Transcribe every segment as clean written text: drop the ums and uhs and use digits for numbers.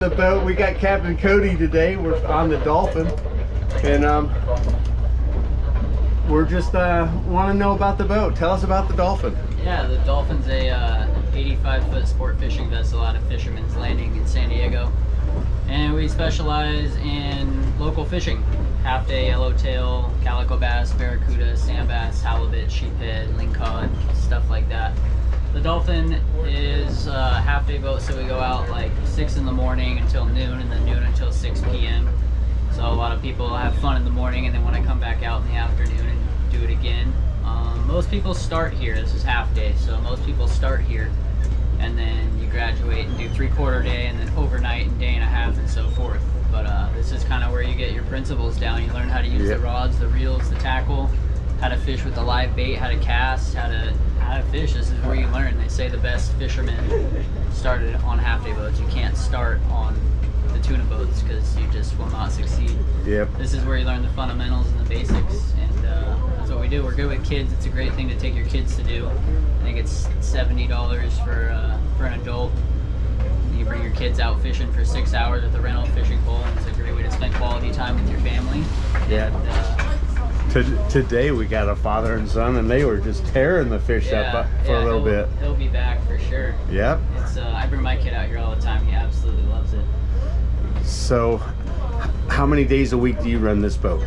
The boat, we got Captain Cody today. We're on the Dolphin, and we're just want to know about the boat. Tell us about the Dolphin. Yeah, the Dolphin's a 85-foot sport fishing vessel out of Fisherman's landing in San Diego, and we specialize in local fishing: half-day yellowtail, calico bass, barracuda, sand bass, halibut, sheephead, lingcod, stuff like that. The Dolphin is a half-day boat, so we go out like 6 in the morning until noon, and then noon until 6 p.m. So a lot of people have fun in the morning and then want to come back out in the afternoon and do it again. Most people start here. This is half-day, so most people start here, and then you graduate and do 3/4 day, and then overnight and day and a half, and so forth. But this is kind of where you get your principles down. You learn how to use the rods, the reels, the tackle, how to fish with the live bait, how to cast, how to fish. This is where you learn. They say the best fishermen started on half-day boats. You can't start on the tuna boats because you just will not succeed. Yep. This is where you learn the fundamentals and the basics, and that's what we do. We're good with kids. It's a great thing to take your kids to do. I think it's $70 for an adult. You bring your kids out fishing for 6 hours with a rental fishing pole. It's a great way to spend quality time with your family. Yeah. And, Today we got a father and son, and they were just tearing the fish up for a little bit. He'll be back for sure. Yep. It's I bring my kid out here all the time. He absolutely loves it. So, how many days a week do you run this boat?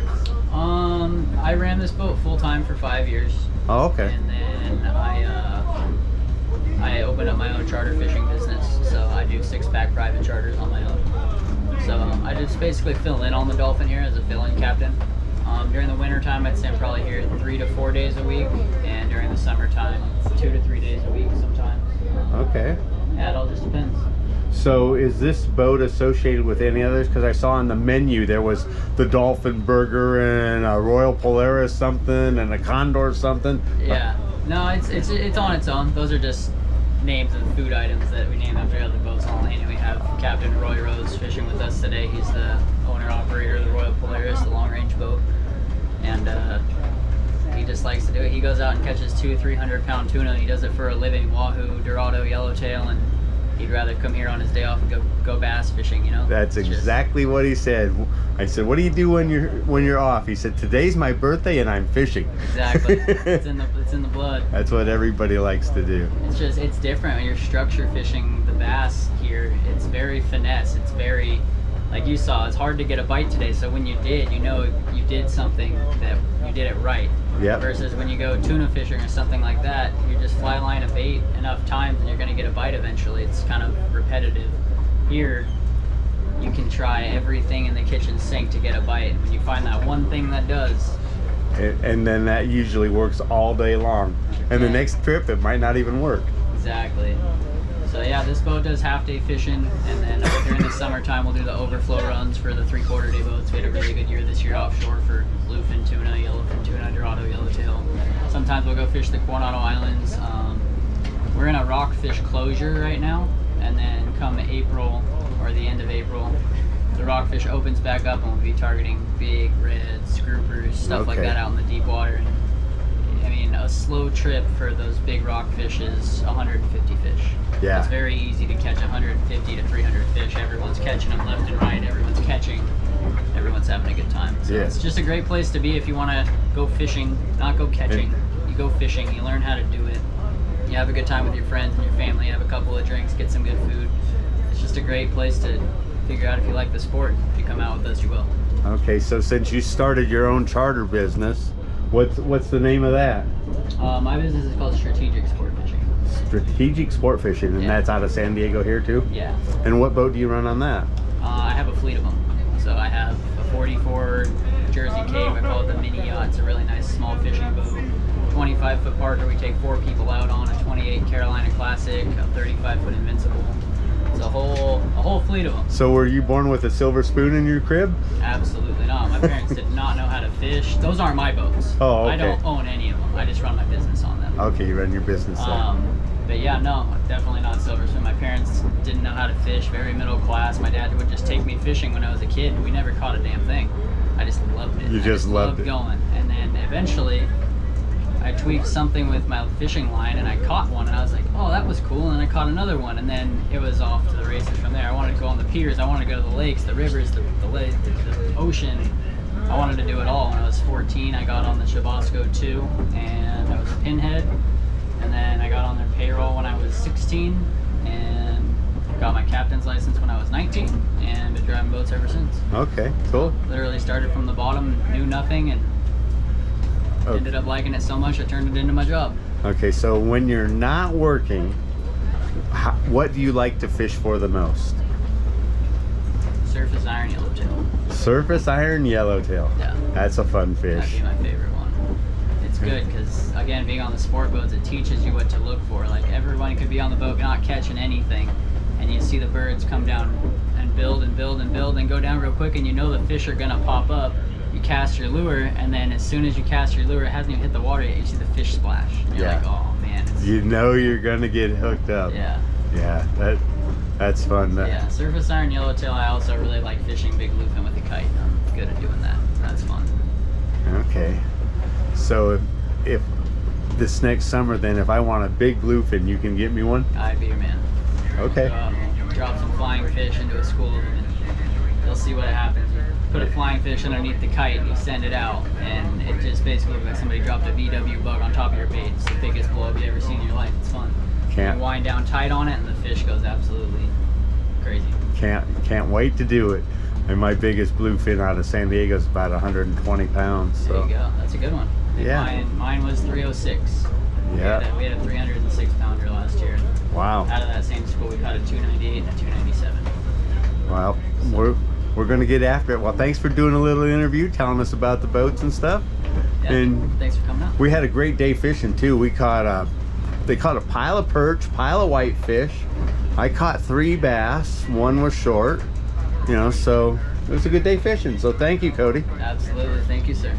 I ran this boat full time for 5 years. Oh, okay. And then I opened up my own charter fishing business. So I do 6-pack private charters on my own. So I just basically fill in on the Dolphin here as a fill-in captain. During the winter time, I'd say I'm probably here 3 to 4 days a week, and during the summertime, 2 to 3 days a week sometimes. Okay. Yeah, it all just depends. So is this boat associated with any others? Because I saw on the menu there was the Dolphin Burger and a Royal Polaris something and a Condor something. Yeah. No, it's on its own. Those are just names of food items that we name after other boats on the lane. And we have Captain Roy Rose fishing with us today. He's the owner-operator of the Royal Polaris, the long-range boat. And he just likes to do it. He goes out and catches 200-300 pound tuna. He does it for a living: wahoo, dorado, yellowtail, and he'd rather come here on his day off and go bass fishing, you know. That's exactly what he said. I said, "What do you do when you're off?" He said, "Today's my birthday and I'm fishing." Exactly. It's in the blood. That's what everybody likes to do. It's different when you're structure fishing the bass here. It's very finesse. It's very, like you saw, it's hard to get a bite today. So when you did, you know you did something that you did it right. Yeah. Versus when you go tuna fishing or something like that, you just fly line a bait enough times and you're going to get a bite eventually. It's kind of repetitive. Here, you can try everything in the kitchen sink to get a bite. And when you find that one thing that does, and then that usually works all day long. And the next trip, it might not even work. Exactly. So yeah, this boat does half-day fishing, and then during the summertime we'll do the overflow runs for the 3/4 day boats. We had a really good year this year offshore for bluefin tuna, yellowfin tuna, dorado, yellowtail. Sometimes we'll go fish the Coronado Islands. We're in a rockfish closure right now, and then come April or the end of April, the rockfish opens back up, and we'll be targeting big reds, groupers, stuff like that out in the deep water. And I mean, a slow trip for those big rockfish is 150 fish. Yeah. It's very easy to catch 150 to 300 fish. Everyone's catching them left and right. Everyone's catching. Everyone's having a good time. So it's just a great place to be if you want to go fishing, not go catching. You go fishing, you learn how to do it. You have a good time with your friends and your family, have a couple of drinks, get some good food. It's just a great place to figure out if you like the sport. If you come out with us, you will. Okay, so since you started your own charter business, what's the name of that? My business is called Strategic Sport Fishing. Strategic Sport Fishing, and that's out of San Diego here too? Yeah. And what boat do you run on that? I have a fleet of them. So I have a 44 Jersey Cape. I call it the mini yacht. It's a really nice small fishing boat. 25-foot Parker we take 4 people out on. A 28 Carolina Classic. A 35-foot Invincible. It's a whole fleet of them. So were you born with a silver spoon in your crib? Absolutely not. My parents did not know how to fish. Those aren't my boats. Oh, okay. I don't own any of them. I just run my business on them. Okay, you run your business. But yeah, no, definitely not silver spoon. My parents didn't know how to fish, very middle class. My dad would just take me fishing when I was a kid. We never caught a damn thing. I just loved it. You just loved it. Going. And then eventually, I tweaked something with my fishing line and I caught one, and I was like, oh, that was cool, and I caught another one, and then it was off to the races from there. I wanted to go on the piers, I wanted to go to the lakes, the rivers, the lake, the ocean. I wanted to do it all. When I was 14, I got on the Chabosco 2, and I was a pinhead, and then I got on their payroll when I was 16, and got my captain's license when I was 19, and been driving boats ever since. Okay, cool. Literally started from the bottom, knew nothing, and ended up liking it so much I turned it into my job. Okay, so when you're not working, what do you like to fish for the most? Surface iron yellowtail. Surface iron yellowtail. Yeah. That's a fun That'd fish. be my favorite one. It's good because, again, being on the sport boats, it teaches you what to look for. Like, everyone could be on the boat not catching anything, and you see the birds come down and build and build and build and go down real quick, and you know the fish are gonna pop up. You cast your lure, and then as soon as you cast your lure, it hasn't even hit the water yet, you see the fish splash. You're like, oh man. You know you're gonna get hooked up. Yeah. Yeah, that's fun. Yeah, surface iron yellowtail. I also really like fishing big bluefin with a kite. I'm good at doing that. That's fun. Okay. So if this next summer, then if I want a big bluefin, you can get me one? I'd be your man. Okay. Drop some flying fish into a school of them, and you'll see what happens. You put a flying fish underneath the kite, and you send it out, and it just basically looks like somebody dropped a VW bug on top of your bait. It's the biggest blow up you've ever seen in your life. It's fun. You wind down tight on it, and the fish goes absolutely crazy. Can't wait to do it. And my biggest bluefin out of San Diego is about 120 pounds. So. There you go. That's a good one. Yeah. Mine was 306. Yeah. We had a 306 pounder last year. Wow. Out of that same school, we caught a 298 and a 297. Well, we're going to get after it. Well, thanks for doing a little interview, telling us about the boats and stuff. Yeah, and thanks for coming out. We had a great day fishing too. They caught a pile of perch, pile of whitefish. I caught 3 bass. One was short. So it was a good day fishing. So thank you, Cody. Absolutely. Thank you, sir.